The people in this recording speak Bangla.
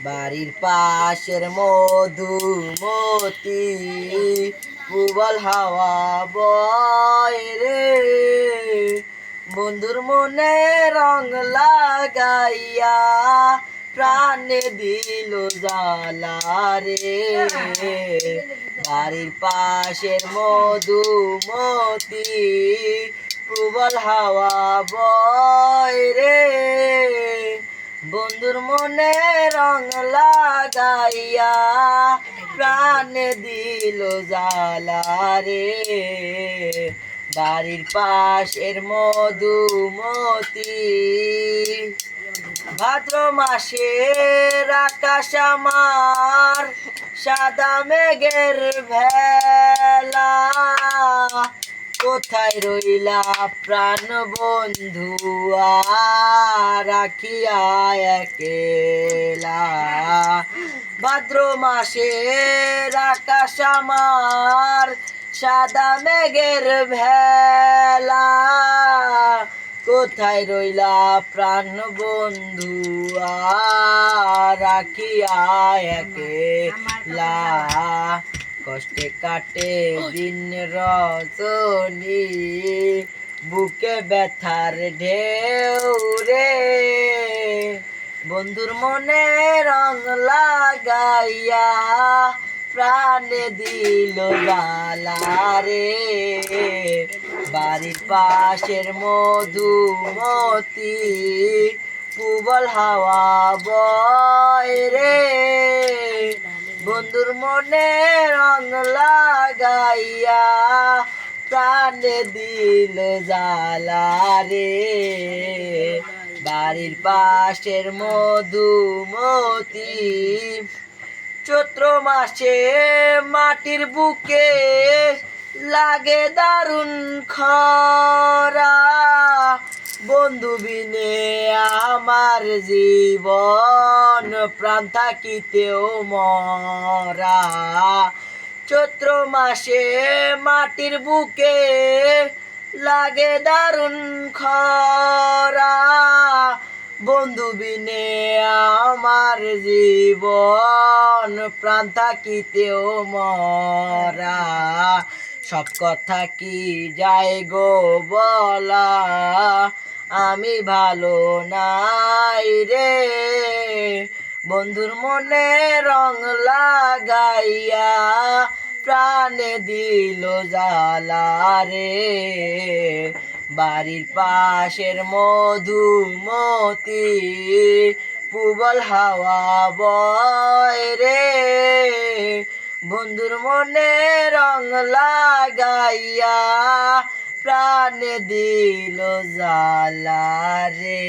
বাড়ির পাশের মধুমতি প্রবল হাওয়া বয় রে, বন্ধুর মনে রং লাগাইয়া প্রাণে দিল জ্বালা রে। বাড়ির পাশের মধুমতি প্রবল হাওয়া বয় রে, বন্ধুর মনে রং লাগাইয়া প্রাণে দিল জ্বালা রে। বাড়ির পাশের মধুমতি। ভাদ্র মাসের আকাশ আমার সাদা মেঘের ভেলা, কোথায় রইলা প্রাণ বন্ধু রাখিয়া একেলা। ভাদ্র মাসের আকাশ আমার সাদা মেঘের ভেলা, কোথায় রইলা প্রাণ বন্ধু রাখিয়া একেলা। কষ্টে কাটে দিন রজনী বুকে ব্যথার ঢেউ রে, বন্ধুর মনে রং লাগাইয়া প্রাণে দিল জ্বালা রে। বাড়ির পাশের মধুমতি প্রবল হাওয়া বয় রে, বন্ধুর মনে রং লাগাইয়া প্রাণে দিল জ্বালা রে। বাড়ির পাশের মধুমতি। চৈত্র মাসে মাটির বুকে লাগে দারুণ খরা, বন্ধু বিনে আমার জীবন প্রাণ থাকিতেও মরা। চৈত্র মাসে মাটির বুকে লাগে দারুণ খরা, বন্ধু বিনে আমার জীবন প্রাণ থাকিতেও মরা। সব কথা কি যায় গো বলা, আমি ভালো নাই রে, বন্ধুর মনে রং লাগাইয়া প্রাণে দিল জ্বালা রে। বাড়ির পাশের মধুমতি প্রবল হাওয়া বয় রে, বন্ধুর মনে রং লাগাইয়া প্রাণে দিল জ্বালা রে।